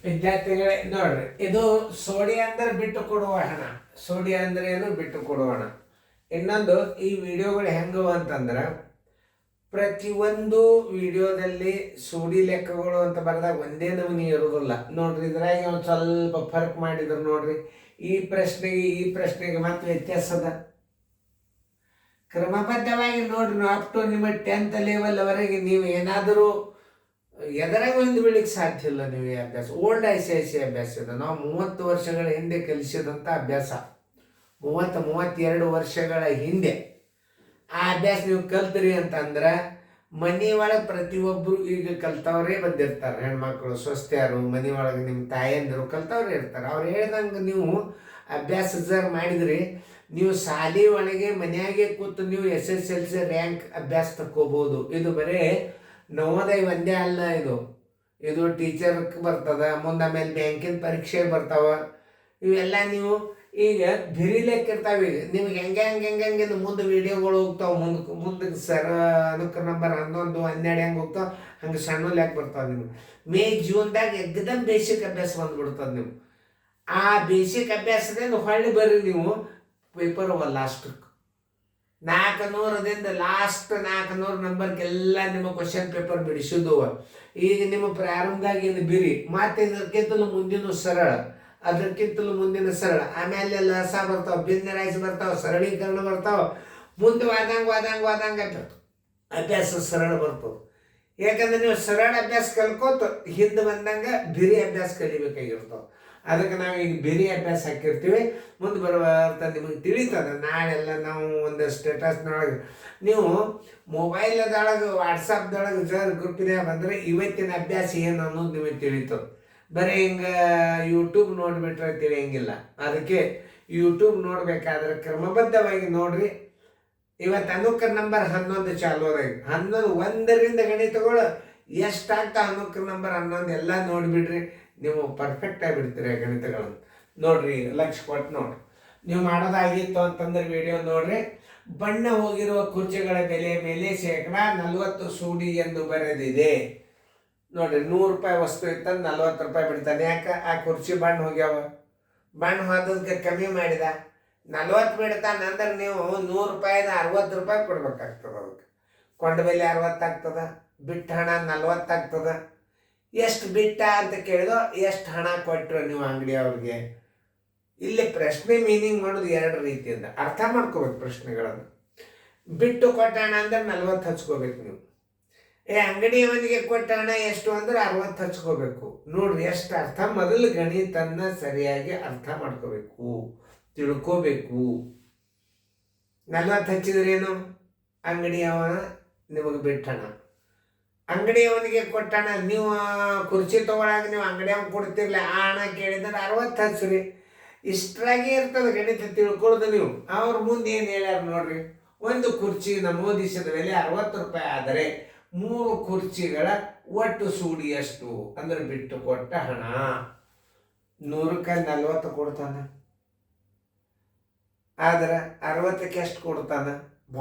ವಿದ್ಯಾರ್ಥಿಗಳೇ ನೋಡ್ರಿ, ಇದು ಸೋಡಿ ಅಂದ್ರೆ ಬಿಟ್ಟು ಕೊಡುವ ಹಣ. ಸೋಡಿ ಅಂದ್ರೆ ಏನು? ಬಿಟ್ಟು ಕೊಡುವ ಹಣ. ಇನ್ನೊಂದು, ಈ ವಿಡಿಯೋಗಳು ಹೆಂಗವ ಅಂತಂದ್ರೆ, ಪ್ರತಿಯೊಂದು ವಿಡಿಯೋದಲ್ಲಿ ಸೋಡಿ ಲೆಕ್ಕಗಳು ಅಂತ ಬರೆದಾಗ ಒಂದೇ ನಮೂನಿ ಇರೋದಿಲ್ಲ ನೋಡ್ರಿ. ಇದ್ರಾಗ ಒಂದು ಸ್ವಲ್ಪ ಫರ್ಕ್ ಮಾಡಿದ್ರು ನೋಡ್ರಿ. ಈ ಪ್ರಶ್ನೆಗೆ ಮಾತ್ರ ವ್ಯತ್ಯಾಸ ಅದ. ಕ್ರಮಬದ್ಧವಾಗಿ ನೋಡ್ರಿ, ನೀವು ಅಪ್ ಟು ನಿಮ್ಮ 10th ಲೆವೆಲ್ ವರೆಗೆ ನೀವು ಏನಾದರೂ ಎದರಾಗ ಒಂದು ಬೀಳಿಕ್ಕೆ ಸಾಧ್ಯ ಇಲ್ಲ. ನೀವು ಈ ಅಭ್ಯಾಸ ಓಲ್ಡ್ ICICI ಅಭ್ಯಾಸ ಇದೆ. ನಾವು 30 ವರ್ಷಗಳ ಹಿಂದೆ ಕಲಿಸಿದಂಥ ಅಭ್ಯಾಸ. 32 ವರ್ಷಗಳ ಹಿಂದೆ ಆ ಅಭ್ಯಾಸ ನೀವು ಕಲ್ತ್ರಿ ಅಂತಂದ್ರೆ, ಮನೆ ಒಳಗೆ ಪ್ರತಿಯೊಬ್ಬರು ಈಗ ಕಲ್ತವ್ರೇ ಬಂದಿರ್ತಾರೆ. ಹೆಣ್ಮಕ್ಳು, ಸ್ವಸ್ಥ್ಯರು, ಮನೆ ಒಳಗೆ ನಿಮ್ಮ ತಾಯಂದಿರು ಕಲ್ತವ್ರೇ ಇರ್ತಾರೆ. ಅವ್ರು ಹೇಳ್ದಂಗೆ ನೀವು ಅಭ್ಯಾಸ ಮಾಡಿದ್ರಿ, ನೀವು ಶಾಲೆ ಒಳಗೆ ಮನೆಯಾಗೆ ಕೂತು ನೀವು SSLC ರ್ಯಾಂಕ್ ಅಭ್ಯಾಸ ತಕ್ಕೋಬೋದು. ಇದು ಬರೀ ನವೋದಯ ಒಂದೇ ಅಲ್ಲ. ಇದು ಟೀಚರ್ಗೆ ಬರ್ತದ, ಮುಂದೆ ಆಮೇಲೆ ಬ್ಯಾಂಕಿನ ಪರೀಕ್ಷೆಗೆ ಬರ್ತಾವ. ಇವೆಲ್ಲ ನೀವು ಈಗ ಭಿರಿಲೆಕ್ಕಿರ್ತಾವೆ. ಈಗ ನಿಮ್ಗೆ ಹೆಂಗೆ ಮುಂದೆ ವಿಡಿಯೋಗಳು ಹೋಗ್ತಾವೆ. ಮುಂದಕ್ಕೆ ಸರ್ ಅನುಕ್ರಮ ನಂಬರ್ 11, 12 ಹೆಂಗೆ ಹೋಗ್ತಾವೆ, ಹಂಗೆ ಸಣ್ಣ ಲೆಕ್ಕ ಬರ್ತಾವೆ. ನಿಮ್ಗೆ ಜೂನ್ದಾಗ ಎಕ್ದಮ್ ಬೇಸಿಕ್ ಅಭ್ಯಾಸ ಬಂದ್ಬಿಡ್ತದೆ. ನೀವು ಆ ಬೇಸಿಕ್ ಅಭ್ಯಾಸದಿಂದ ಹೊಳ್ಳಿ ಬರ್ರಿ ನೀವು ಪೇಪರ್ ಲಾಸ್ಟಕ್ಕೆ 400ದಿಂದ ಲಾಸ್ಟ್ 400 ನಂಬರ್ಗೆಲ್ಲ ನಿಮ್ಮ ಕ್ವಶನ್ ಪೇಪರ್ ಬಿಡಿಸಿದ್ದು. ಈಗ ನಿಮ್ಮ ಪ್ರಾರಂಭದಾಗ ಏನು ಬಿರಿ, ಮತ್ತೆ ಇದಕ್ಕಿಂತಲೂ ಮುಂದಿನ ಸರಳ, ಅದಕ್ಕಿಂತಲೂ ಮುಂದಿನ ಸರಳ, ಆಮೇಲೆ ಲಸ ಬರ್ತಾವ, ಭಿನ್ನರಾಶಿ ಬರ್ತಾವ, ಸರಳೀಕರಣ ಬರ್ತಾವ. ಮುಂದೆ ವಾದಂಗ ಅಭ್ಯಾಸ ಸರಳ ಬರ್ತದೆ. ಯಾಕಂದ್ರೆ ನೀವು ಸರಳ ಅಭ್ಯಾಸ ಕಲ್ಕೋತ ಹಿಂದೆ ಬಂದಂಗೆ ಬಿರಿ ಅಭ್ಯಾಸ ಕಲಿಬೇಕಾಗಿರ್ತಾವೆ. ಅದಕ್ಕೆ ನಾವು ಈಗ ಬೇರೆ ಅಭ್ಯಾಸ ಹಾಕಿರ್ತೀವಿ. ಮುಂದೆ ಬರುವಂತ ನಿಮಗೆ ತಿಳಿತದೆ. ನಾಳೆಲ್ಲ ನಾವು ಒಂದು ಸ್ಟೇಟಸ್ನೊಳಗೆ ನೀವು ಮೊಬೈಲ್ದೊಳಗೆ ವಾಟ್ಸಪ್ದೊಳಗೆ ಗ್ರೂಪಿನಾಗ ಬಂದರೆ ಇವತ್ತಿನ ಅಭ್ಯಾಸ ಏನು ಅನ್ನೋದು ನಿಮಗೆ ತಿಳಿತದೆ. ಬರೀ ಹಿಂಗೆ ಯೂಟ್ಯೂಬ್ ನೋಡಿಬಿಟ್ರೆ ತಿಳಿಯಂಗಿಲ್ಲ. ಅದಕ್ಕೆ ಯೂಟ್ಯೂಬ್ ನೋಡಬೇಕಾದ್ರೆ ಕ್ರಮಬದ್ಧವಾಗಿ ನೋಡ್ರಿ. ಇವತ್ತು ಅನುಕ್ರ ನಂಬರ್ 11 ಚಾಲು ಅದ. 11 1ರಿಂದ ಗಣಿತಗಳು ಎಷ್ಟಾಗ್ತಾವ ಅನುಕ್ರ ನಂಬರ್ 11 ಎಲ್ಲ ನೋಡಿಬಿಡ್ರಿ. ನೀವು ಪರ್ಫೆಕ್ಟ್ ಆಗಿಬಿಡ್ತೀರಿ ಗಣಿತಗಳನ್ನು. ನೋಡ್ರಿ, ಲಕ್ಷ ಕೊಟ್ಟು ನೋಡ್ರಿ. ನೀವು ಮಾಡೋದಾಗಿತ್ತು ಅಂತಂದ್ರೆ ವಿಡಿಯೋ ನೋಡ್ರಿ. ಬಣ್ಣ ಹೋಗಿರುವ ಕುರ್ಚಿಗಳ ಬೆಲೆ ಮೇಲೆ ಶೇಕಡ 40 ಸೂಡಿ ಎಂದು ಬರೆದಿದೆ. ನೋಡ್ರಿ, 100 ರೂಪಾಯಿ ವಸ್ತು ಇತ್ತಂದ್ರೆ 40 ರೂಪಾಯಿ ಬಿಡ್ತಾನೆ. ಯಾಕೆ? ಆ ಕುರ್ಚಿ ಬಣ್ಣ ಹೋಗ್ಯಾವ. ಬಣ್ಣ ಹೋದಕ್ಕೆ ಕಮ್ಮಿ ಮಾಡಿದ 40 ಬಿಡ್ತಾನೆ ಅಂದ್ರೆ ನೀವು 100 ರೂಪಾಯಿದ 60 ರೂಪಾಯಿ ಕೊಡ್ಬೇಕಾಗ್ತದೆ. ಅದಕ್ಕೆ ಕೊಂಡ ಬೆಲೆ 60 ಆಗ್ತದ, ಬಿಟ್ಟ ಹಣ 40 ಆಗ್ತದ. ಎಷ್ಟು ಬಿಟ್ಟ ಅಂತ ಕೇಳಿದೋ ಎಷ್ಟು ಹಣ ಕೊಟ್ಟರು ನೀವು ಅಂಗಡಿಯವ್ರಿಗೆ. ಇಲ್ಲಿ ಪ್ರಶ್ನೆ ಮೀನಿಂಗ್ ಮಾಡೋದು 2 ರೀತಿಯಿಂದ ಅರ್ಥ ಮಾಡ್ಕೋಬೇಕು ಪ್ರಶ್ನೆಗಳನ್ನು. ಬಿಟ್ಟು ಕೊಟ್ಟ ಹಣ ಅಂದ್ರೆ 40 ಹಚ್ಕೋಬೇಕು ನೀವು. ಅಂಗಡಿಯವನಿಗೆ ಕೊಟ್ಟ ಹಣ ಎಷ್ಟು ಅಂದ್ರೆ 60 ಹಚ್ಕೋಬೇಕು. ನೋಡ್ರಿ ಎಷ್ಟು ಅರ್ಥ. ಮೊದಲು ಗಣಿತನ್ನ ಸರಿಯಾಗಿ ಅರ್ಥ ಮಾಡ್ಕೋಬೇಕು, ತಿಳ್ಕೋಬೇಕು. 40 ಹಚ್ಚಿದ್ರೇನು? ಅಂಗಡಿಯವನ ನಿಮಗೆ ಬಿಟ್ಟ ಹಣ. ಅಂಗಡಿಯವನಿಗೆ ಕೊಟ್ಟಣ. ನೀವು ಕುರ್ಚಿ ತಗೊಳಾಗ ನೀವು ಅಂಗಡಿಯವ್ನು ಕೊಡ್ತಿರ್ಲಿ, ಆ ಹಣ ಕೇಳಿದ್ರೆ 60 ಹಚ್ಚ್ರಿ. ಇಷ್ಟರಾಗೆ ಇರ್ತದೆ ಗಣಿತ ತಿಳ್ಕೊಳ್ಳೋದು ನೀವು. ಅವ್ರ ಮುಂದೆ ಏನು ಹೇಳ್ಯಾರ ನೋಡ್ರಿ. ಒಂದು ಕುರ್ಚಿ ನಮೂದಿಸಿದ ಬೆಲೆ 60 ರೂಪಾಯಿ ಆದರೆ 3 ಕುರ್ಚಿಗಳ ಒಟ್ಟು ಸೂಡಿ ಎಷ್ಟು ಅಂದ್ರೆ ಬಿಟ್ಟು ಕೊಟ್ಟ ಹಣ. 100ಕ್ಕೆ 40 ಕೊಡ್ತಾನ, ಆದ್ರೆ 60ಕ್ಕೆ ಎಷ್ಟು ಕೊಡ್ತಾನ?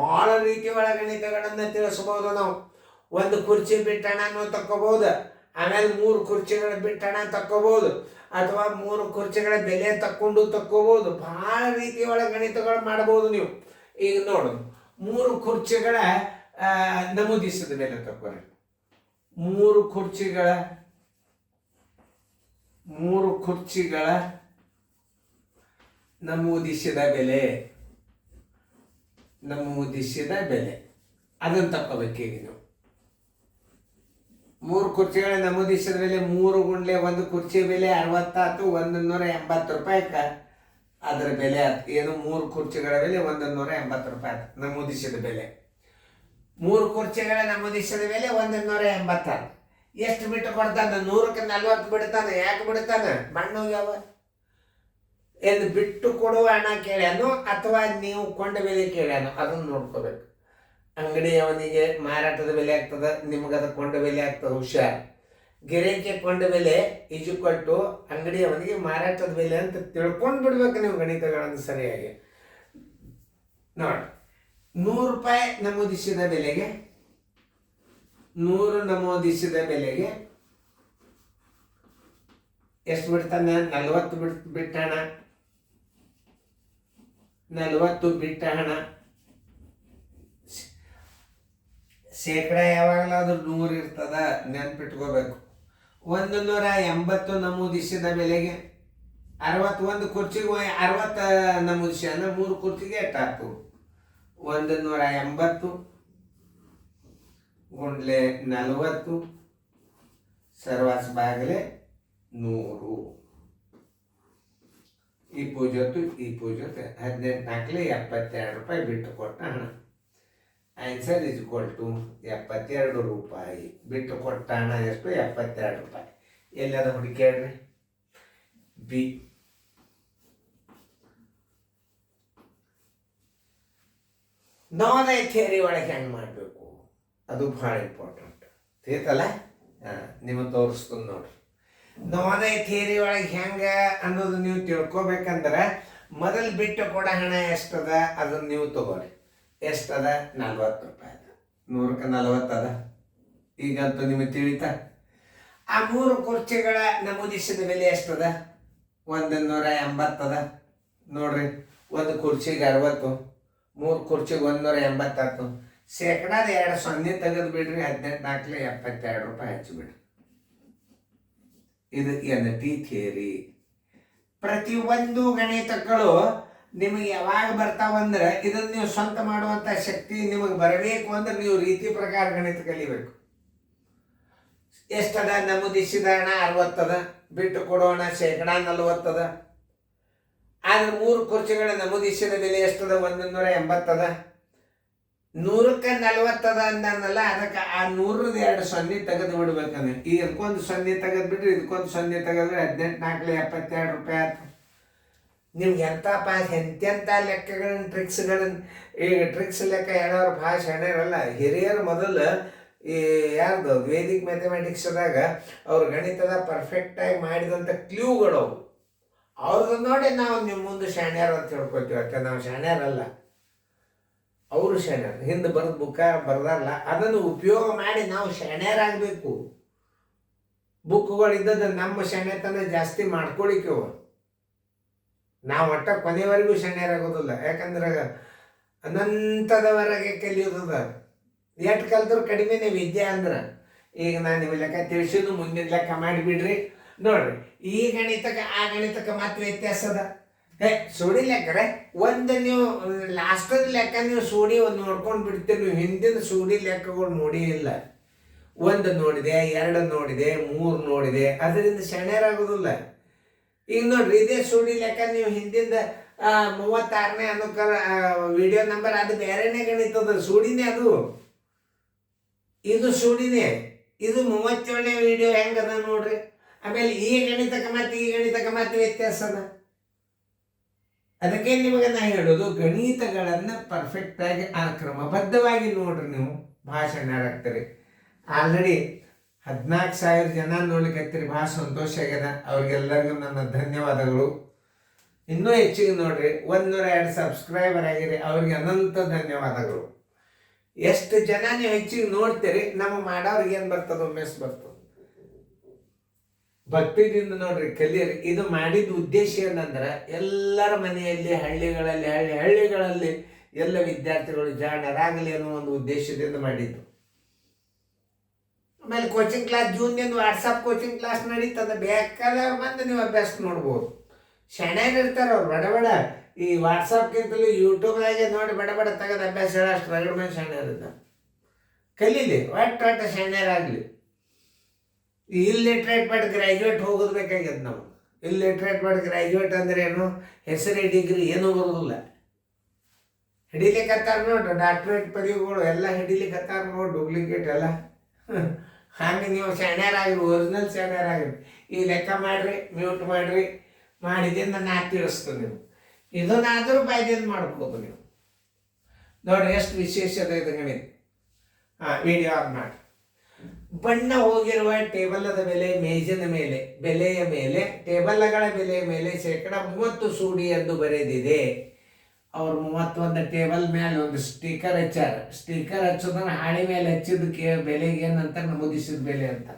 ಭಾಳ ರೀತಿ ಒಳ ಗಣಿತಗಳನ್ನು ತಿಳಿಸ್ಬೋದು ನಾವು. ಒಂದು ಕುರ್ಚಿ ಬಿಟ್ಟಣನೂ ತಕ್ಕೋಬಹುದು, ಆಮೇಲೆ 3 ಕುರ್ಚಿಗಳ ಬಿಟ್ಟಣ ತಕ್ಕೋಬಹುದು, ಅಥವಾ 3 ಕುರ್ಚಿಗಳ ಬೆಲೆ ತಕ್ಕೋಬಹುದು. ಭಾಳ ರೀತಿಯ ಒಳ ಗಣಿತಗಳು ಮಾಡಬಹುದು ನೀವು. ಈಗ ನೋಡು, 3 ಕುರ್ಚಿಗಳ ನಮೂದಿಸಿದ ಬೆಲೆ ತಕ್ಕೋರಿ. 3 ಕುರ್ಚಿಗಳ ನಮೂದಿಸಿದ ಬೆಲೆ ಅದನ್ನು ತಕ್ಕೋಬೇಕೀಗ ನೀವು. 3 ಕುರ್ಚಿಗಳ ನಮೂದಿಸಿದ ಬೆಲೆ 3 ಗುಂಡ್ಲೆ 1 ಕುರ್ಚಿ ಬೆಲೆ 60 ಆಯ್ತು. 180 ರೂಪಾಯಿಕ ಅದರ ಬೆಲೆ ಆಯ್ತು. ಏನು? 3 ಕುರ್ಚಿಗಳ ಬೆಲೆ 180 ರೂಪಾಯಿ ಆಯ್ತು ನಮೂದಿಸಿದ ಬೆಲೆ. 3 ಕುರ್ಚಿಗಳ ನಮೂದಿಸಿದ ಬೆಲೆ 180. ಎಷ್ಟು ಬಿಟ್ಟು ಕೊಡ್ತಾನೆ? 100ಕ್ಕೆ 40 ಬಿಡ್ತಾನೆ. ಯಾಕೆ ಬಿಡ್ತಾನೆ? ಬಣ್ಣ ಹೋಗ್ಯಾವ. ಎಂದು ಬಿಟ್ಟು ಕೊಡುವ ಹಣ ಕೇಳ್ಯಾನು ಅಥವಾ ನೀವು ಕೊಂಡ ಬೆಲೆ ಕೇಳ್ಯಾನು ಅದನ್ನು ನೋಡ್ಕೋಬೇಕು. ಅಂಗಡಿಯವನಿಗೆ ಮಾರಾಟದ ಬೆಲೆ ಆಗ್ತದೆ, ನಿಮಗದ ಕೊಂಡ ಬೆಲೆ ಆಗ್ತದೆ. ಹುಷಾರ್. ಗಿರಾಕಿ ಕೊಂಡ ಬೆಲೆ ಈಜ್ವಲ್ ಟು ಅಂಗಡಿಯವನಿಗೆ ಮಾರಾಟದ ಬೆಲೆ ಅಂತ ತಿಳ್ಕೊಂಡು ಬಿಡ್ಬೇಕು ನೀವು ಗಣಿತಗಳನ್ನು ಸರಿಯಾಗಿ. ನೋಡಿ, 100 ರೂಪಾಯಿ ನಮೂದಿಸಿದ ಬೆಲೆಗೆ 100 ನಮೂದಿಸಿದ ಬೆಲೆಗೆ ಎಷ್ಟು ಬಿಡ್ತಾನೆ? 40 ಬಿಟ್ಟ ಹಣ, 40 ಬಿಟ್ಟ ಹಣ. ಶೇಕಡ ಯಾವಾಗಲಾದ್ರೂ 100 ಇರ್ತದ, ನೆನ್ಪಿಟ್ಕೋಬೇಕು. 180 ನಮೂದಿಸಿದ ಬೆಲೆಗೆ 61 ಕುರ್ಚಿಗೆ 60 ನಮೂದಿಸ್ಯಾನ, 3 ಕುರ್ಚಿಗೆ ಎಷ್ಟಾಯ್ತು? 180 ಗುಂಡ್ಲೆ 40 ಸರ್ವಾಸ್ ಬಾಗಲೆ 100. ಈ ಪೂಜೊತ್ತು 18 ನಾಲ್ಕಲೆ 72 ರೂಪಾಯಿ ಬಿಟ್ಟು ಕೊಟ್ಟ ಹಣ. ಆನ್ಸರ್ ಇಸ್ ಈಕ್ವಲ್ ಟು 72 ರೂಪಾಯಿ. ಬಿಟ್ಟು ಕೊಟ್ಟ ಹಣ ಎಷ್ಟು? 72 ರೂಪಾಯಿ. ಎಲ್ಲದ ಹುಡುಕ್ಯಾಡ್ರಿ? ಬಿ. ನವೋದಯ ಥಿಯರಿ ಒಳಗೆ ಹೆಂಗೆ ಮಾಡಬೇಕು ಅದು ಭಾಳ ಇಂಪಾರ್ಟೆಂಟ್ ತಿಳಿತಲ್ಲ. ನಿಮಗೆ ತೋರಿಸ್ತೀನಿ ನೋಡ್ರಿ. ನವೋದಯ ಥಿಯರಿ ಒಳಗೆ ಹೆಂಗೆ ಅನ್ನೋದು ನೀವು ತಿಳ್ಕೊಬೇಕಂದ್ರೆ ಮೊದಲು ಬಿಟ್ಟು ಕೊಡೋ ಹಣ ಎಷ್ಟದ ಅದನ್ನು ನೀವು ತಗೋರಿ. ಎಷ್ಟದ? 40 ರೂಪಾಯಿ ಅದ. 100ಕ್ಕೆ 40 ಅದ. ಈಗಂತೂ ನಿಮಗೆ ತಿಳಿತಾ? ಆ 3 ಕುರ್ಚಿಗಳ ನಮೂದಿಸಿದ ಬೆಲೆ ಎಷ್ಟದ? 180 ಅದ. ನೋಡ್ರಿ, 1 ಕುರ್ಚಿಗೆ 60, 3 ಕುರ್ಚಿಗೆ 180 ಆಯ್ತು. ಶೇಕಡಾದ 2 ಸೊನ್ನೆ ತೆಗೆದು ಬಿಡ್ರಿ, 18 ನಾಲ್ಕಲೆ 72 ರೂಪಾಯಿ ಹಚ್ಚಿಬಿಡ್ರಿ. ಇದು NT ಥಿಯರಿ. ಪ್ರತಿಯೊಂದು ಗಣಿತಗಳು ನಿಮಗೆ ಯಾವಾಗ ಬರ್ತಾವಂದ್ರೆ ಇದನ್ನು ನೀವು ಸ್ವಂತ ಮಾಡುವಂಥ ಶಕ್ತಿ ನಿಮಗೆ ಬರಬೇಕು ಅಂದ್ರೆ ನೀವು ರೀತಿ ಪ್ರಕಾರ ಗಣಿತ ಕಲಿಬೇಕು. ಎಷ್ಟದ? ನಮೂದಿಸಿದ ಹಣ 60 ಅದ, ಬಿಟ್ಟು ಕೊಡೋಣ ಶೇಕಡಾ 40 ಅದ. ಆದ್ರೆ 3 ಕುರ್ಚಿಗಳ ನಮೂದಿಸಿದ ಬೆಲೆ ಎಷ್ಟದ? 180 ಅದ. 100ಕ್ಕೆ 40 ಅದ ಅಂದಲ್ಲ, ಅದಕ್ಕೆ ಆ 100ದ 2 ಸೊನ್ನೆ ತೆಗೆದು ಬಿಡ್ಬೇಕಂದ್ರೆ ಈಗ ಇದಕ್ಕೊಂದು ಸೊನ್ನೆ ತೆಗೆದು ಬಿಡ್ರಿ, ಇದಕ್ಕೊಂದು ಸೊನ್ನೆ ತೆಗೆದ್ರೆ 18 ನಾಲ್ಕಲೆ 72 ರೂಪಾಯಿ ಆಯ್ತು. ನಿಮ್ಗೆ ಎಂತೆಂಥ ಲೆಕ್ಕಗಳನ್ನ ಟ್ರಿಕ್ಸ್ಗಳನ್ನ ಈಗ ಟ್ರಿಕ್ಸ್ ಲೆಕ್ಕ ಹೇಳೋರು ಭಾಳ ಶಾಣ್ಯರಲ್ಲ. ಹಿರಿಯರು ಮೊದಲು ಈ ಯಾರ್ದು ವೇದಿಕ್ ಮ್ಯಾಥಮೆಟಿಕ್ಸ್ದಾಗ ಅವ್ರು ಗಣಿತದ ಪರ್ಫೆಕ್ಟಾಗಿ ಮಾಡಿದಂಥ ಕ್ಲೂಗಳು ಅವ್ರದ್ದು ನೋಡಿ ನಾವು ನಿಮ್ಮ ಮುಂದೆ ಶಾಣ್ಯರು ಅಂತ ಹೇಳ್ಕೊತೀವಿ. ಅಷ್ಟೇ, ನಾವು ಶಾಣ್ಯರಲ್ಲ, ಅವರು ಶಾಣ್ಯರು. ಹಿಂದೆ ಬರೆದು ಬುಕ್ಕ ಬರ್ದಾರಲ್ಲ ಅದನ್ನು ಉಪಯೋಗ ಮಾಡಿ ನಾವು ಶಾಣ್ಯರಾಗಬೇಕು. ಬುಕ್ಗಳಿದ್ದದ್ದು ನಮ್ಮ ಶಾಣ್ಯತನ ಜಾಸ್ತಿ ಮಾಡ್ಕೊಳಿಕೆವು. ನಾವು ಒಟ್ಟ ಕೊನೆವರೆಗೂ ಶಾಣ್ಯರಾಗೋದಿಲ್ಲ. ಯಾಕಂದ್ರೆ ಅನಂತದವರೆಗೆ ಕಲಿಯೋದದ. ಎಷ್ಟು ಕಲ್ತ್ರು ಕಡಿಮೆನೇ ವಿದ್ಯೆ ಅಂದ್ರೆ. ಈಗ ನಾನು ನಿಮ್ಮ ಲೆಕ್ಕ ತಿಳಿಸಿದ್ದು ಮುಂದಿನ ಲೆಕ್ಕ ಮಾಡಿಬಿಡ್ರಿ. ನೋಡ್ರಿ, ಈ ಗಣಿತಕ್ಕೆ ಆ ಗಣಿತಕ್ಕೆ ಮತ್ತೆ ವ್ಯತ್ಯಾಸ ಅದ. ಸೋಡಿ ಲೆಕ್ಕರೆ ಒಂದು ನೀವು ಲಾಸ್ಟದ ಲೆಕ್ಕ ನೀವು ಸೋಡಿ ಒಂದು ನೋಡ್ಕೊಂಡು ಬಿಡ್ತೀರಿ. ನೀವು ಹಿಂದಿನ ಸೋಡಿ ಲೆಕ್ಕಗಳು ನೋಡಿ ಇಲ್ಲ. 1 ನೋಡಿದೆ, 2 ನೋಡಿದೆ, 3 ನೋಡಿದೆ, ಅದರಿಂದ ಶಾಣ್ಯರಾಗೋದಿಲ್ಲ. ಈಗ ನೋಡ್ರಿ, ಇದೇ ಸೋಡಿ ಲೆಕ್ಕ ನೀವು ಹಿಂದಿಂದ 36ನೇ ಅನ್ನೋ ವಿಡಿಯೋ ನಂಬರ್ ಅದು ಬೇರೆನೇ ಗಣಿತದ, ಸೋಡಿನೇ ಅದು. ಇದು ಸೋಡಿನೇ. ಇದು 37ನೇ ವಿಡಿಯೋ ಹೆಂಗದ ನೋಡ್ರಿ. ಆಮೇಲೆ ಈ ಗಣಿತಕ್ಕೆ ಮತ್ತೆ ಈ ಗಣಿತಕ್ಕೆ ಮತ್ತೆ ವ್ಯತ್ಯಾಸ ಅದ. ಅದಕ್ಕೆ ನಿಮಗೆ ನಾ ಹೇಳೋದು, ಗಣಿತಗಳನ್ನು ಪರ್ಫೆಕ್ಟಾಗಿ ಕ್ರಮಬದ್ಧವಾಗಿ ನೋಡ್ರಿ, ನೀವು ಭಾಷಣರಾಗ್ತೀರಿ. ಆಲ್ರೆಡಿ 14,000 ಜನ ನೋಡ್ಲಿಕ್ಕತ್ತೀರಿ, ಭಾಳ ಸಂತೋಷ ಆಗ್ಯದ. ಅವ್ರಿಗೆಲ್ಲರಿಗೂ ನನ್ನ ಧನ್ಯವಾದಗಳು. ಇನ್ನೂ ಹೆಚ್ಚಿಗೆ ನೋಡ್ರಿ, 102 ಸಬ್ಸ್ಕ್ರೈಬರ್ ಆಗಿರಿ, ಅವ್ರಿಗೆ ಅನಂತ ಧನ್ಯವಾದಗಳು. ಎಷ್ಟು ಜನ ನೀವು ಹೆಚ್ಚಿಗೆ ನೋಡ್ತೀರಿ, ನಮ್ಮ ಮಾಡೋರಿಗೆ ಏನು ಬರ್ತದೆ? ಮೆಸ್ ಬರ್ತದೆ. ಭಕ್ತಿದಿಂದ ನೋಡ್ರಿ, ಕಲಿಯರಿ. ಇದು ಮಾಡಿದ ಉದ್ದೇಶ ಏನಂದ್ರೆ ಎಲ್ಲರ ಮನೆಯಲ್ಲಿ ಹಳ್ಳಿಗಳಲ್ಲಿ ಎಲ್ಲ ವಿದ್ಯಾರ್ಥಿಗಳು ಜಾಣರಾಗಲಿ ಅನ್ನೋ ಒಂದು ಉದ್ದೇಶದಿಂದ ಮಾಡಿದ್ದು. ಆಮೇಲೆ ಕೋಚಿಂಗ್ ಕ್ಲಾಸ್ ಜೂನ್ನಿಂದ ವಾಟ್ಸಪ್ ಕೋಚಿಂಗ್ ಕ್ಲಾಸ್ ನಡೀತದೆ. ಬೇಕಾದವ್ರು ಬಂದು ನೀವು ಅಭ್ಯಾಸ ನೋಡ್ಬೋದು. ಶಾಣ್ಯಾಗ ಇರ್ತಾರೆ ಅವ್ರು. ಬಡ ಈ ವಾಟ್ಸಪ್ಗಿಂತಲೂ ಯೂಟ್ಯೂಬ್ದಾಗೆ ನೋಡಿ ಬಡ ತೆಗೆದು ಅಭ್ಯಾಸ ಹೇಳೋ ಅಷ್ಟು ರಗಡ ಮೇಲೆ ಶಾಣ್ಯರಿದ್ದಾರೆ. ಕಲೀಲಿ, ಒಟ್ಟು ಶಾಣ್ಯರಾಗಲಿ. ಇಲ್ಲಿಟ್ರೇಟ್ ಮಾಡಿ ಗ್ರ್ಯಾಜುಯೇಟ್ ಹೋಗೋದು ಬೇಕಾಗ್ಯದ ನಾವು. ಇಲ್ಲಿಟ್ರೇಟ್ ಮಾಡಿ ಗ್ರ್ಯಾಜುಯೇಟ್ ಅಂದ್ರೆ ಏನು? ಹೆಸರೇ ಡಿಗ್ರಿ ಏನೂ ಬರೋದಿಲ್ಲ. ಹಿಡಿಲಿಕ್ಕತ್ತಾರ ನೋಡ್ರಿ, ಡಾಕ್ಟ್ರೇಟ್ ಪದವಿಗಳು ಎಲ್ಲ ಹಿಡಿಲಿಕ್ಕತ್ತಾರ ನೋಡಿ, ಡೂಪ್ಲಿಕೇಟ್ ಎಲ್ಲ. ಹಾಗೆ ನೀವು ಶಾಣ್ಯರಾಗಿರಿ, ಒರಿಜಿನಲ್ ಶಾಣ್ಯರಾಗಿರಿ. ಈ ಲೆಕ್ಕ ಮಾಡಿರಿ, ಮ್ಯೂಟ್ ಮಾಡಿರಿ, ಮಾಡಿದಿಂದ ನಾ ತಿಳಿಸ್ತೀನಿ. ನೀವು ಇದನ್ನಾದರೂ ಬಾಯ್ದಿಂದ ಮಾಡ್ಬೋದು ನೀವು. ನೋಡ್ರಿ ಎಷ್ಟು ವಿಶೇಷ ಇದು ಗಣಿತ. ವಿಡಿಯೋ ಆನ್ ಮಾಡಿ. ಬಣ್ಣ ಹೋಗಿರುವ ಟೇಬಲದ ಬೆಲೆ ಮೇಜಿನ ಮೇಲೆ ಬೆಲೆಯ ಮೇಲೆ ಟೇಬಲ್ಗಳ ಬೆಲೆಯ ಮೇಲೆ ಶೇಕಡ 30 ಸೂಡಿ ಎಂದು ಬರೆದಿದೆ. ಅವ್ರು 31 ಟೇಬಲ್ ಮೇಲೆ ಒಂದು ಸ್ಟಿಕರ್ ಹಚ್ಚಾರ. ಸ್ಟಿಕರ್ ಹಚ್ಚೋದನ್ನ ಹಾಳೆ ಮೇಲೆ ಹಚ್ಚಿದಕ್ಕೆ ಬೆಲೆಗೆ ಏನಂತ ನಮೂದಿಸಿದ ಬೆಲೆ ಅಂತ.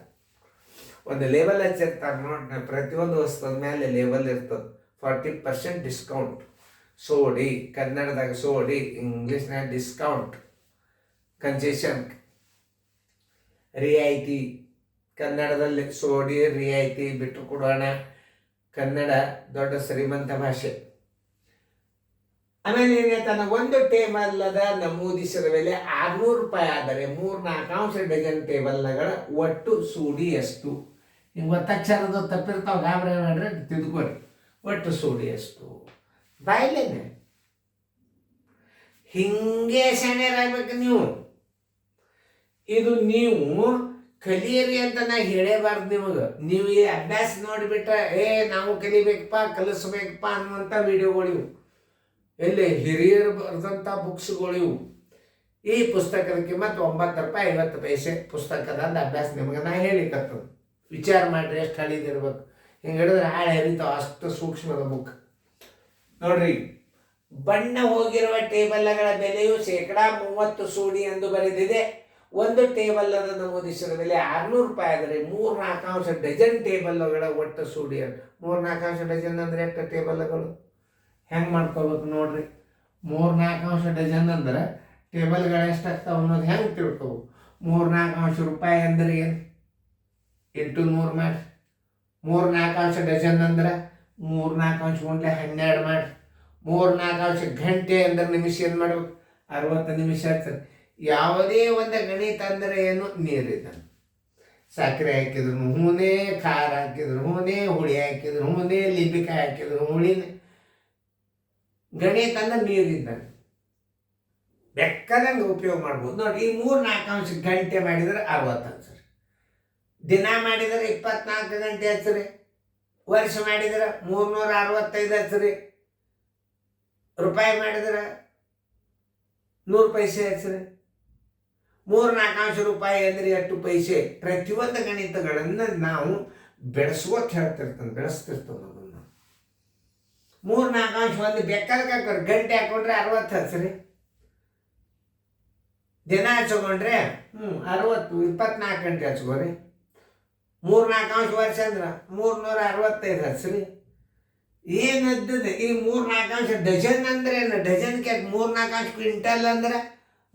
ಒಂದು ಲೇಬಲ್ ಹಚ್ಚಿರ್ತಾರೆ ನೋಡಿ, ಪ್ರತಿಯೊಂದು ವಸ್ತುದ ಮೇಲೆ ಲೇಬಲ್ ಇರ್ತದೆ. 40% ಡಿಸ್ಕೌಂಟ್. ಸೋಡಿ ಕನ್ನಡದಾಗ ಸೋಡಿ, ಇಂಗ್ಲೀಷ್ನಾಗ ಡಿಸ್ಕೌಂಟ್, ಕನ್ಸೆಷನ್, ರಿಯಾಯಿತಿ. ಕನ್ನಡದಲ್ಲಿ ಸೋಡಿ ರಿಯಾಯಿತಿ, ಬಿಟ್ಟು ಕೊಡೋಣ. ಕನ್ನಡ ದೊಡ್ಡ ಶ್ರೀಮಂತ ಭಾಷೆ. ಆಮೇಲೆ ಏನಾಯ್ತಾನ, ಒಂದು ಟೇಬಲ್ದ ನಮೂದಿಸಿದ ಬೆಲೆ 600 ರೂಪಾಯಿ ಆದರೆ 3-4 ಡಜನ್ ಟೇಬಲ್ಗಳ ಒಟ್ಟು ಸೂಡಿ ಎಷ್ಟು? ಹಿಂಗೆ ಒತ್ತಕ್ಷರದ ತಪ್ಪಿರ್ತಾವ, ಗಾಬರಿ ಮಾಡ್ರಿ, ತಿದ್ಕೊರಿ. ಒಟ್ಟು ಸೂಡಿ ಎಷ್ಟು? ಬಾಯಿಲೇನೆ ಹಿಂಗೆ ಶಾಣ್ಯರಾಗ್ಬೇಕು ನೀವು. ಇದು ನೀವು ಕಲಿಯಿರಿ ಅಂತ ನಾ ಹೇಳೇಬಾರ್ದು ನಿಮಗೆ. ನೀವು ಈ ಅಭ್ಯಾಸ ನೋಡಿಬಿಟ್ಟ ನಾವು ಕಲಿಬೇಕಪ್ಪ, ಕಲಿಸ್ಬೇಕಪ್ಪ ಅನ್ನುವಂಥ ವಿಡಿಯೋಗಳಿವು, ಎಲ್ಲಿ ಹಿರಿಯರು ಬರೆದಂಥ ಬುಕ್ಸ್ಗಳಿವು. ಈ ಪುಸ್ತಕದ ಕಿಮ್ಮತ್ತು 9 ರೂಪಾಯಿ 50 ಪೈಸೆ. ಪುಸ್ತಕದ ಅಭ್ಯಾಸ ನಿಮಗೆ ನಾ ಹೇಳಿಕತ್ತು. ವಿಚಾರ ಮಾಡಿರಿ, ಎಷ್ಟು ಹಳಿದಿರ್ಬೇಕು. ಹಿಂಗೆ ಹಿಡಿದ್ರೆ ಹಾಳೆ ಹರಿತಾವ, ಅಷ್ಟು ಸೂಕ್ಷ್ಮದ ಬುಕ್ ನೋಡ್ರಿ. ಬಣ್ಣ ಹೋಗಿರುವ ಟೇಬಲ್ಗಳ ಬೆಲೆಯು 30% ಸೂಡಿ ಎಂದು ಬರೆದಿದೆ. ಒಂದು ಟೇಬಲ್ ಅನ್ನು ನಮೂದಿಸಿದ ಬೆಲೆ 600 ರೂಪಾಯಿ ಆದರೆ 3-4 ಡಜನ್ ಟೇಬಲ್ಗಳ ಒಟ್ಟು ಸೂಡಿ ಅಂತ. 3-4 ಡಜನ್ ಅಂದರೆ ಎಷ್ಟು ಟೇಬಲ್ಗಳು? ಹೆಂಗೆ ಮಾಡ್ಕೋಬೇಕು ನೋಡ್ರಿ. 3-4 ಡಜನ್ ಅಂದ್ರೆ ಟೇಬಲ್ಗಳು ಎಷ್ಟಾಗ್ತಾವ ಅನ್ನೋದು ಹೆಂಗೆ ತಿಳ್ಕೋಬೇಕು. 3-4 ರೂಪಾಯಿ ಅಂದ್ರೆ ಏನು? 800 ಮಾಡಿ. 3-4 ಡಜನ್ ಅಂದ್ರೆ 3-4 ಗುಂಡ್ಲೆ 12 ಮಾಡಿ. 3-4 ಗಂಟೆ ಅಂದ್ರೆ ನಿಮಿಷ ಏನು ಮಾಡ್ಬೇಕು? 60 ನಿಮಿಷ ಆಗ್ತದೆ. ಯಾವುದೇ ಒಂದು ಗಣಿತ ಅಂದರೆ ಏನು? ನೀರಿದ ಸಕ್ಕರೆ ಹಾಕಿದ್ರು ಹೂನೇ, ಖಾರ ಹಾಕಿದ್ರು ಹೂನೇ, ಹುಳಿ ಹಾಕಿದ್ರು ಹೂನೇ, ಲಿಂಬಿಕಾಯಿ ಹಾಕಿದ್ರು ಹುಳಿನೇ. ಗಣಿತ ಅಂದ್ರೆ ನೀರಿದ್ದಂಗೆ, ಬೆಕ್ಕದಂಗೆ ಉಪಯೋಗ ಮಾಡ್ಬೋದು ನೋಡಿ. ಈ 3-4 ಗಂಟೆ ಮಾಡಿದರೆ 60 ಅನ್ಸರಿ. ದಿನ ಮಾಡಿದರೆ 24 ಗಂಟೆ ಹಚ್ಚ್ರಿ. ವರ್ಷ ಮಾಡಿದ್ರೆ 365 ಹಚ್ಚ್ರಿ. ರೂಪಾಯಿ ಮಾಡಿದ್ರೆ 100 ಪೈಸೆ ಹಚ್ಚ್ರಿ. 3-4 ರೂಪಾಯಿ ಅಂದರೆ ಎಷ್ಟು ಪೈಸೆ? ಪ್ರತಿಯೊಂದು ಗಣಿತಗಳನ್ನು ನಾವು ಬೆಳೆಸ್ಕೋತ ಹೇಳ್ತಿರ್ತಾನೆ, ಬೆಳೆಸ್ತಿರ್ತಾನೆ ನಮ್ಮನ್ನು. 3-4 ಒಂದು ಬೇಕಾದ್ರೆ ಹಾಕೋರಿ. ಗಂಟೆ ಹಾಕೊಂಡ್ರೆ 60 ಹಚ್ಚ್ರಿ. ದಿನ ಹಚ್ಕೊಂಡ್ರೆ 60, 24 ಗಂಟೆ ಹಚ್ಕೋರಿ. 3-4 ವರ್ಷ ಅಂದ್ರೆ 365 ಹಚ್ಚ್ರಿ. ಏನದ್ದದ ಈ 3-4 ಡಜನ್ ಅಂದ್ರೆ ಏನು? ಡಜನ್ಗೆ 3-4 ಕ್ವಿಂಟಲ್ ಅಂದ್ರೆ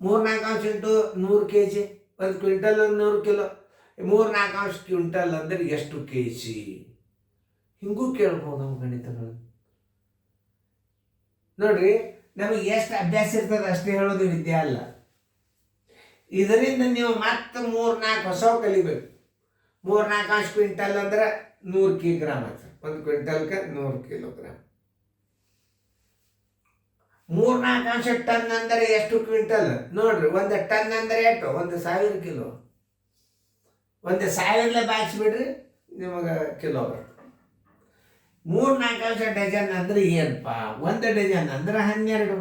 3-4 into 100 kg. 1 quintal 100 kilo. 3-4 quintal ಅಂದ್ರೆ ಎಷ್ಟು kg? ಹಿಂಗೂ ಕೇಳ್ಬೋದು ನಮ್ಮ ಗಣಿತಗಳು ನೋಡ್ರಿ. ನಮಗೆ ಎಷ್ಟು ಅಭ್ಯಾಸ ಇರ್ತದೆ ಅಷ್ಟೇ ಹೇಳೋದು ವಿದ್ಯೆ ಅಲ್ಲ. ಇದರಿಂದ ನೀವು ಮತ್ತೆ 3-4 ಹೊಸವು ಕಲಿಬೇಕು. 3-4 ಕ್ವಿಂಟಲ್ ಅಂದ್ರೆ 100 ಕಿಗ್ರಾಮ್ ಅಂತ. 1 ಕ್ವಿಂಟಲ್ಗೆ 100 ಕಿಲೋಗ್ರಾಮ್. 3-4 ಟನ್ ಅಂದರೆ ಎಷ್ಟು ಕ್ವಿಂಟಲ್ ನೋಡ್ರಿ. 1 ಟನ್ ಅಂದರೆ ಎಷ್ಟು? 1000 ಕಿಲೋ. 1000 ಬಾಯಿಸ್ಬಿಡ್ರಿ, ನಿಮಗೆ ಕಿಲೋ ಬರುತ್ತೆ. 3-4 ಡಜನ್ ಅಂದ್ರೆ ಏನಪ್ಪ? 1 ಡಜನ್ ಅಂದ್ರೆ 12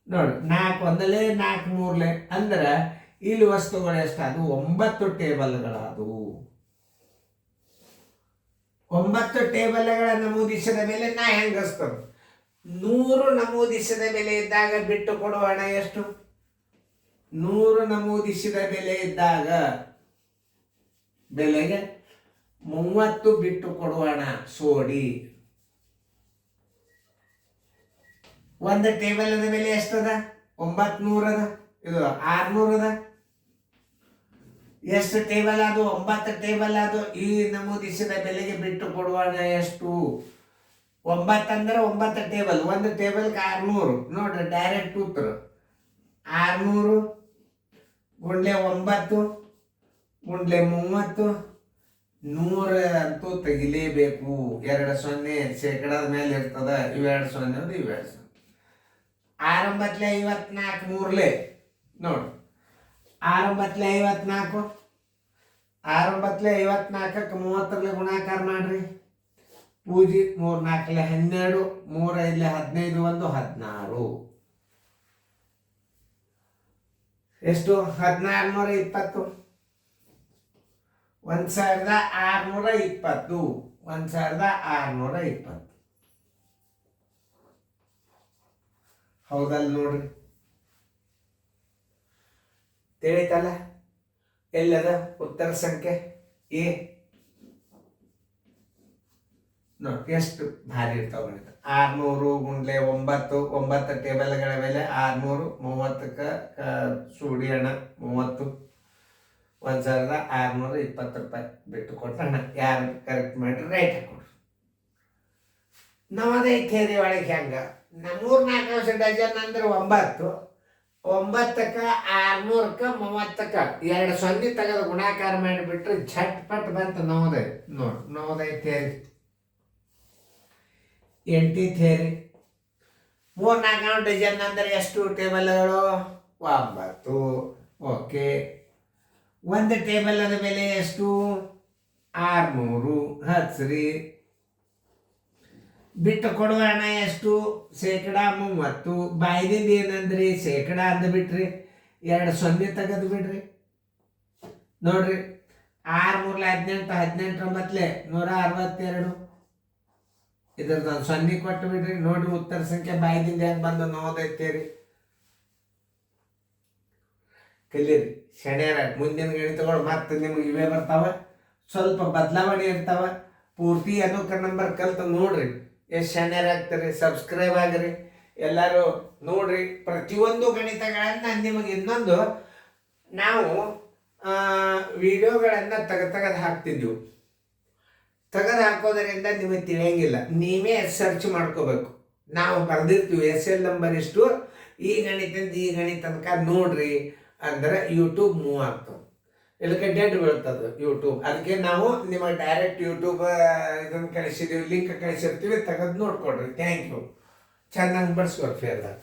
ನೋಡ್ರಿ. 4 ಒಂದಲೇ 4 ಮೂರಲೆ ಅಂದ್ರೆ ಇಲ್ಲಿ ವಸ್ತುಗಳು ಎಷ್ಟಾದವು? 9 ಟೇಬಲ್ಗಳಾದವು. 9 ಟೇಬಲ್ಗಳ ನಮೂದಿಸಿದ ಮೇಲೆ ನಾ ಹೆಂಗಸ್ತದ? 100 ನಮೂದಿಸಿದ ಬೆಲೆ ಇದ್ದಾಗ ಬಿಟ್ಟು ಕೊಡುವ ಹಣ ಎಷ್ಟು? 100 ನಮೂದಿಸಿದ ಬೆಲೆ ಇದ್ದಾಗ ಬೆಲೆಗೆ 30 ಬಿಟ್ಟು ಕೊಡುವ ಹಣ ಸೋಡಿ. ಒಂದು ಟೇಬಲ್ದ ಬೆಲೆ ಎಷ್ಟದ? 900 ಅದ. ಇದು 600 ಅದ. ಎಷ್ಟು ಟೇಬಲ್ ಅದು? 9 ಟೇಬಲ್ ಅದು. ಈ ನಮೂದಿಸಿದ ಬೆಲೆಗೆ ಬಿಟ್ಟು ಕೊಡುವ ಹಣ ಎಷ್ಟು? 9 ಅಂದ್ರೆ 9 ಟೇಬಲ್. 1 ಟೇಬಲ್ಗೆ 600 ನೋಡ್ರಿ. ಡೈರೆಕ್ಟ್ ಉತ್ತರ 600 ಗುಂಡ್ಲೆ 9 ಗುಂಡ್ಲೆ 30. 100 ಅಂತೂ ತೆಗಿಲೇಬೇಕು. 2 ಶೇಕಡದ ಮೇಲೆ ಇರ್ತದ. ಇವು 2 ಅದು ಇವು 2. 6 ಬತ್ಲೆ 54 ಮೂರ್ಲೆ ನೋಡಿ. 6 ಬತ್ಲೆ 54. 6 ಬತ್ಲೆ 54ಕ್ಕೆ 30ರಲ್ಲಿ ಗುಣಾಕಾರ ಮಾಡ್ರಿ. ಪೂಜಿ 3-4 12, 3-5 15, 1 16. ಎಷ್ಟು? 1620. 1620. 1620. ಹೌದಲ್ಲ ನೋಡ್ರಿ. ತಿಳಿತಲ್ಲ? ಎಲ್ಲದ ಉತ್ತರ ಸಂಖ್ಯೆ ಎ. ನೋಡಿ ಎಷ್ಟು ಭಾರಿ ಇರ್ತಾವೆ ಗಣಿತ. 600 ಗುಂಡ್ಲೆ 9 9 ಟೇಬಲ್ಗಳ ಮೇಲೆ 600 30ಕ್ಕೆ ಸೂಡಿಯಣ 30 1620 ರೂಪಾಯಿ ಬಿಟ್ಟು ಕೊಟ್ಟಣ. ಯಾರು ಕರೆಕ್ಟ್ ಮಾಡಿ ರೈಟ್ ಹಾಕೊಡ್ರಿ. ನವೋದಯ ಥಿಯರಿ ಒಳಗೆ ಹೆಂಗ 3-4 ಅಂಶ ಡಜನ್ ಅಂದ್ರೆ 9 9ಕ್ಕೆ 600ಕ್ಕೆ 30ಕ್ಕೆ 2 ಸೊನ್ನೆ ತೆಗೆದು ಗುಣಾಕಾರ ಮಾಡಿಬಿಟ್ರೆ ಝಟ್ ಪಟ್ ಬಂತು ನವೋದಯ. ನೋಡಿ ನವೋದಯ ಥಿಯರಿ. 8ನೇ ಥಿಯರಿ 3-4 ಡಜನ್ ಅಂದ್ರೆ ಎಷ್ಟು ಟೇಬಲ್ಗಳು? 9. ಓಕೆ, ಒಂದು ಟೇಬಲ್ ಅದ ಬೆಲೆ ಎಷ್ಟು? 600. ಹಚ್ರಿ. ಬಿಟ್ಟು ಕೊಡುವ ಹಣ ಎಷ್ಟು? 30%. ಬಾಯ್ದಿಂದ ಏನಂದ್ರಿ? ಶೇಕಡ ಅಂದ್ಬಿಟ್ರಿ. 2 ಸೊನ್ನೆ ತೆಗೆದು ಬಿಡ್ರಿ. ನೋಡ್ರಿ 6×3 18 18 162. ಇದ್ರದ್ದು ಸೊನ್ನೆ ಕೊಟ್ಟು ಬಿಡ್ರಿ. ನೋಡ್ರಿ ಉತ್ತರ ಸಂಖ್ಯೆ ಬಾಯ್ದಿಂದ ಹೆಂಗೆ ಬಂದು ನೋದೈತೇರಿ. ಕಲೀರಿ ಶಣ್ಯರ. ಮುಂದಿನ ಗಣಿತಗಳು ಮತ್ತೆ ನಿಮ್ಗೆ ಇವೇ ಬರ್ತಾವ, ಸ್ವಲ್ಪ ಬದಲಾವಣೆ ಇರ್ತಾವ. ಪೂರ್ತಿ ಅನುಕ ನಂಬರ್ ಕಲ್ತು ನೋಡ್ರಿ, ಎಷ್ಟು ಶಣ್ಯರ ಆಗ್ತಾರೆ. ಸಬ್ಸ್ಕ್ರೈಬ್ ಆಗ್ರಿ ಎಲ್ಲರೂ, ನೋಡ್ರಿ ಪ್ರತಿಯೊಂದು ಗಣಿತಗಳನ್ನು. ನಿಮಗೆ ಇನ್ನೊಂದು, ನಾವು ವಿಡಿಯೋಗಳನ್ನು ತೆಗೆದು ಹಾಕ್ತಿದ್ವಿ. ತೆಗೆದು ಹಾಕೋದರಿಂದ ನಿಮಗೆ ತಿಳಿಯಂಗಿಲ್ಲ, ನೀವೇ ಸರ್ಚ್ ಮಾಡ್ಕೋಬೇಕು. ನಾವು ಬರೆದಿರ್ತೀವಿ SL ನಂಬರ್ ಇಷ್ಟು, ಈ ಗಣಿತದಿಂದ ಈ ಗಣಿತ ತನಕ ನೋಡ್ರಿ ಅಂದ್ರೆ ಯೂಟ್ಯೂಬ್ ಮೂವ್ ಆಗ್ತದೆ. ಇಲ್ಲಕ್ಕೆ ಡೆಡ್ ಬೀಳ್ತದೆ ಯೂಟ್ಯೂಬ್. ಅದಕ್ಕೆ ನಾವು ನಿಮಗೆ ಡೈರೆಕ್ಟ್ ಯೂಟ್ಯೂಬ್ ಇದನ್ನು ಕಳಿಸಿದ್ದೀವಿ, ಲಿಂಕ್ ಕಳಿಸಿರ್ತೀವಿ, ತೆಗೆದು ನೋಡ್ಕೊಡ್ರಿ. Thank you. ಚೆನ್ನಾಗಿ ಬಡಿಸ್ಕೊಡ್ರಿ ಫೇರ್ದಾಗ.